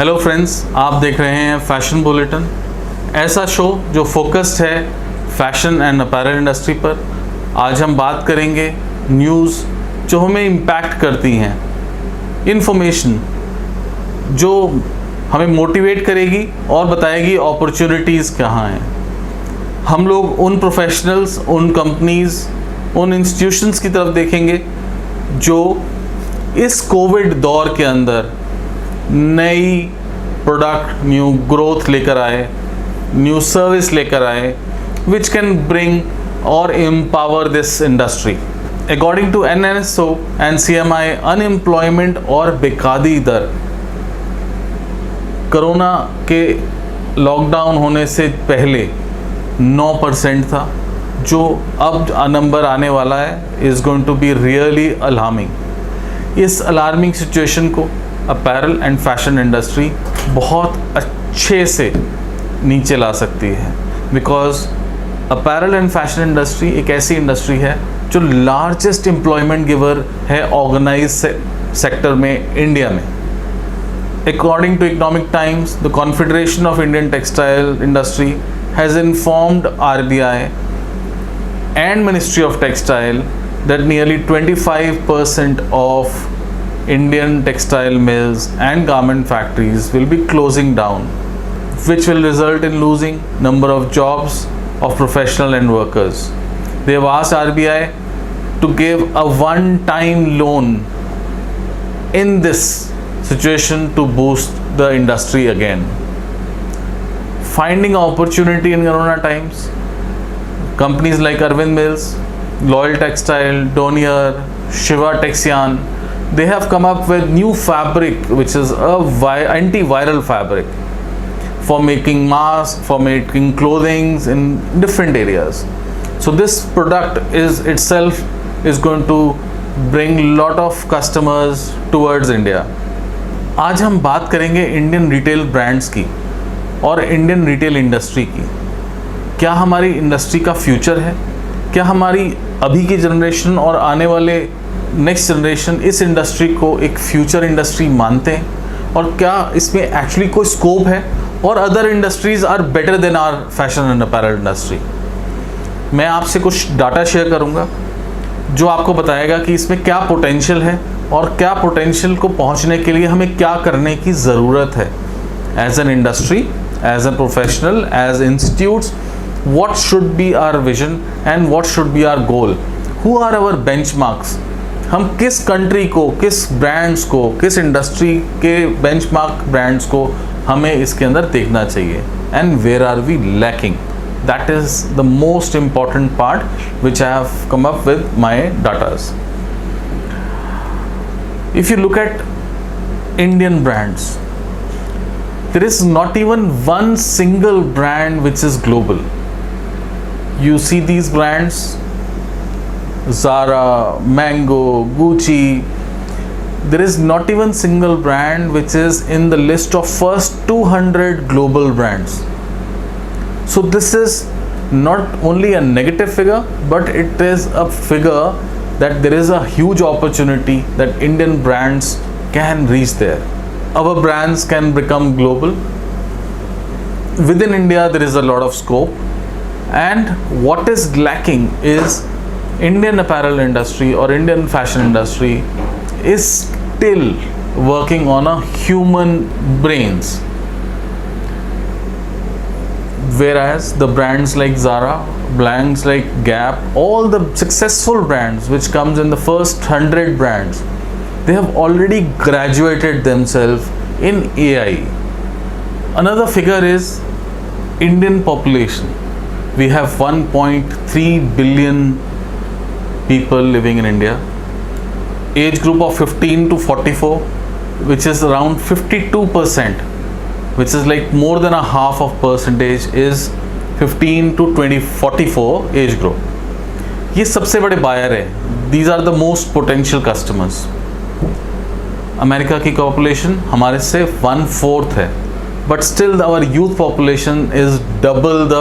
Hello friends, आप देख रहे हैं फैशन बुलेटिन, ऐसा शो जो फोकस्ड है फैशन एंड अपैरल इंडस्ट्री पर। आज हम बात करेंगे न्यूज़ जो हमें इम्पैक्ट करती हैं, इन्फॉर्मेशन जो हमें मोटिवेट करेगी और बताएगी अपॉर्चुनिटीज़ कहाँ हैं। हम लोग उन प्रोफेशनल्स, उन कंपनीज़, उन इंस्टीट्यूशंस की तरफ देखेंगे जो इस कोविड दौर के अंदर नई प्रोडक्ट, न्यू ग्रोथ लेकर आए, न्यू सर्विस लेकर आए, विच कैन ब्रिंग और empower this industry. According to NSO and CMI, unemployment और बेकारी दर कोरोना के लॉकडाउन होने से पहले 9% था, जो अब नंबर आने वाला है is going to be really alarming. इस अलार्मिंग सिचुएशन को अपैरल एंड फैशन इंडस्ट्री बहुत अच्छे से नीचे ला सकती है, because apparel and fashion industry एक ऐसी इंडस्ट्री है जो लार्जेस्ट एम्प्लॉयमेंट गिवर है ऑर्गेनाइज सेक्टर में इंडिया में। According to Economic Times, the Confederation of Indian Textile Industry has informed RBI and Ministry of Textile that nearly 25% of Indian textile mills and garment factories will be closing down, which will result in losing number of jobs of professional and workers. They have asked RBI to give a one-time loan in this situation to boost the industry again. Finding opportunity in Corona times, companies like Arvind Mills, Loyal Textile, Donier, Shiva Texian, they have come up with new fabric, which is a antiviral fabric for making masks, for making clothing in different areas. So this product itself is going to bring lot of customers towards India. आज हम बात करेंगे Indian retail brands की और Indian retail industry की। क्या हमारी industry का फ्यूचर है? क्या हमारी अभी की जनरेशन और आने वाले नेक्स्ट जनरेशन इस इंडस्ट्री को एक फ्यूचर इंडस्ट्री मानते हैं, और क्या इसमें एक्चुअली कोई स्कोप है, और other industries are better than are fashion and apparel industry? मैं आपसे कुछ डाटा शेयर करूंगा जो आपको बताएगा कि इसमें क्या पोटेंशियल है और क्या पोटेंशियल को पहुंचने के लिए हमें क्या करने की ज़रूरत है as an industry, as a professional, as institutes. what should be our vision and what should be our goal, who are our benchmarks, हम किस कंट्री को, किस ब्रांड्स को, किस इंडस्ट्री के बेंचमार्क ब्रांड्स को हमें इसके अंदर देखना चाहिए, and where are we lacking. That is the most important part which I have come up with my datas. If you look at Indian brands, there is not even one single brand which is global. You see these brands, Zara, Mango, Gucci. There is not even single brand which is in the list of first 200 global brands. So this is not only a negative figure, but it is a figure that there is a huge opportunity that Indian brands can reach there. Our brands can become global. Within India there is a lot of scope, and what is lacking is Indian apparel industry or Indian fashion industry is still working on a human brains, whereas the brands like Zara, brands like Gap, all the successful brands which comes in the first 100 brands, they have already graduated themselves in AI. Another figure is Indian population. We have 1.3 billion people living in India. Age group of 15 to 44, which is around 52%, which is like more than a half of percentage is 15 to 44 age group. ये सबसे बड़े buyer है. These are the most potential customers. America की population हमारे से 1/4 है, but still our youth population is double the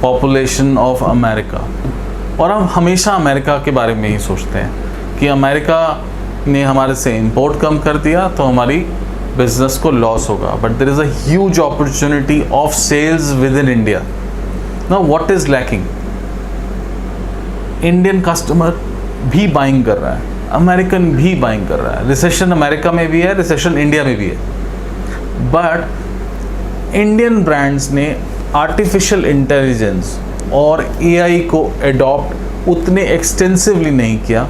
population of America. और हम हमेशा अमेरिका के बारे में ही सोचते हैं कि अमेरिका ने हमारे से इंपोर्ट कम कर दिया तो हमारी बिजनेस को लॉस होगा, but there is a huge opportunity of sales within India. Now what is lacking? Indian customer भी बाइंग कर रहा है, अमेरिकन भी बाइंग कर रहा है. रिसेशन अमेरिका में भी है, रिसेशन इंडिया में भी है, बट इंडियन ब्रांड्स ने आर्टिफिशियल इंटेलिजेंस और एआई को एडॉप्ट उतने एक्सटेंसिवली नहीं किया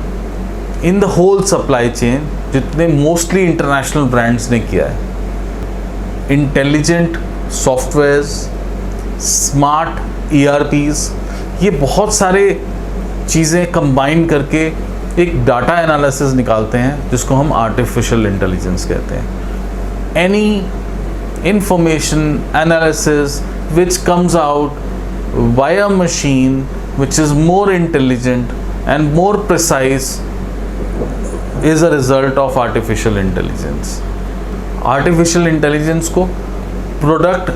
in the whole supply chain जितने मोस्टली इंटरनेशनल ब्रांड्स ने किया है. इंटेलिजेंट सॉफ्टवेयर्स, स्मार्ट ERPs, ये बहुत सारे चीज़ें कंबाइन करके एक डाटा एनालिसिस निकालते हैं जिसको हम आर्टिफिशियल इंटेलिजेंस कहते हैं. Any information analysis which comes out by a machine which is more intelligent and more precise is a result of artificial intelligence. Artificial intelligence को product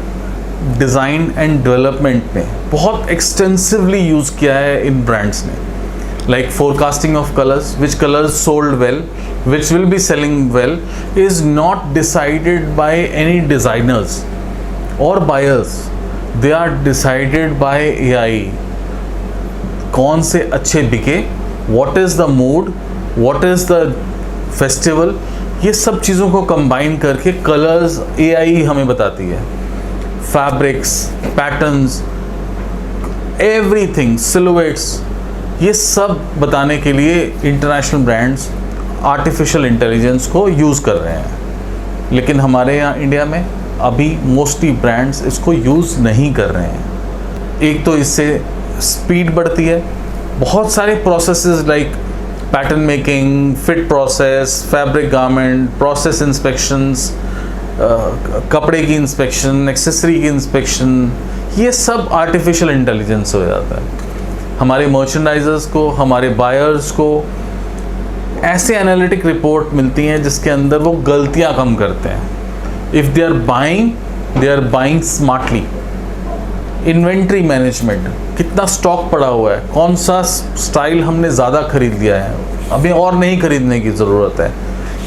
design and development में बहुत extensively use किया है इन brands ने, like forecasting of colors, which colors sold well, which will be selling well, is not decided by any designers or buyers. They are decided by AI. कौन से अच्छे बिके, what is the mood, what is the festival, ये सब चीज़ों को combine करके colors AI हमें बताती है. Fabrics, patterns, everything, silhouettes, ये सब बताने के लिए इंटरनेशनल ब्रांड्स आर्टिफिशियल इंटेलिजेंस को यूज़ कर रहे हैं. लेकिन हमारे यहाँ इंडिया में अभी मोस्टली ब्रांड्स इसको यूज़ नहीं कर रहे हैं. एक तो इससे स्पीड बढ़ती है, बहुत सारे processes like pattern making, fit process, fabric garment process, inspections, कपड़े की इंस्पेक्शन, एक्सेसरी की इंस्पेक्शन, ये सब आर्टिफिशियल इंटेलिजेंस हो जाता है. हमारे मर्चेंडाइजर्स को, हमारे बायर्स को ऐसे एनालिटिक रिपोर्ट मिलती हैं जिसके अंदर वो गलतियां कम करते हैं. If they are buying smartly. Inventory management, कितना स्टॉक पड़ा हुआ है, कौन सा स्टाइल हमने ज़्यादा खरीद लिया है, अभी और नहीं खरीदने की ज़रूरत है,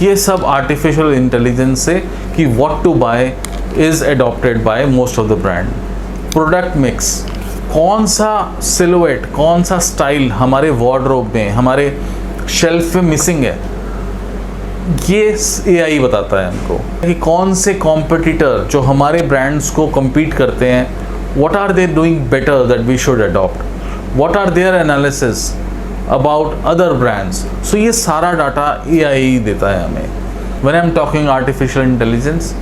ये सब आर्टिफिशियल इंटेलिजेंस से कि what to buy is adopted by most of the brand. Product mix, कौन सा सिलुएट, कौन सा स्टाइल हमारे वार्डरोब में, हमारे शेल्फ में मिसिंग है, ये AI बताता है हमको कि कौन से कॉम्पिटिटर जो हमारे ब्रांड्स को compete करते हैं, what are they doing better that we should adopt, what are their analysis about other brands. So ये सारा डाटा AI देता है हमें. When I'm talking artificial intelligence,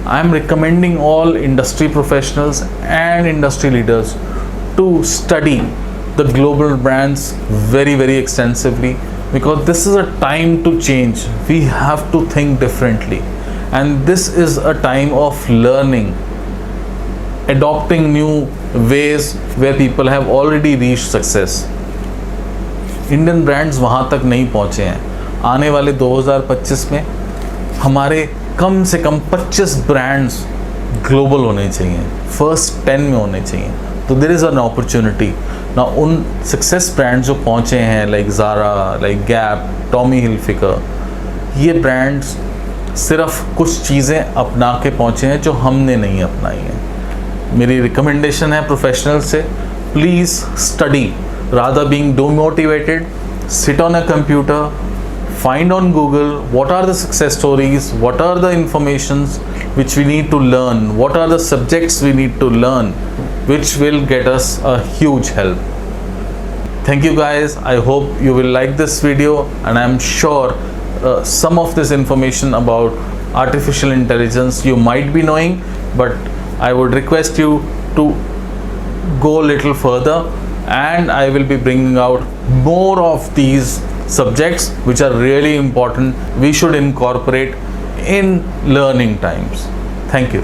I'm recommending all industry professionals and industry leaders to study the global brands very extensively, because this is a time to change. We have to think differently, and this is a time of learning, adopting new ways where people have already reached success. Indian brands वहाँ तक नहीं पहुँचे हैं. आने वाले 2025 में हमारे कम से कम 25 ब्रांड्स ग्लोबल होने चाहिए, फर्स्ट 10 में होने चाहिए. तो देयर इज़ एन अपॉर्चुनिटी ना. उन सक्सेस ब्रांड्स जो पहुँचे हैं like Zara, like Gap, Tommy Hilfiger, ये ब्रांड्स सिर्फ कुछ चीज़ें अपना के पहुँचे हैं जो हमने नहीं अपनाई हैं. मेरी रिकमेंडेशन है प्रोफेशनल से, please study rather being demotivated. Sit on a computer, find on Google what are the success stories, what are the informations which we need to learn, what are the subjects we need to learn, which will get us a huge help. Thank you guys. I hope you will like this video, and I'm sure some of this information about artificial intelligence you might be knowing, but I would request you to go a little further, and I will be bringing out more of these subjects which are really important we should incorporate in learning times. Thank you.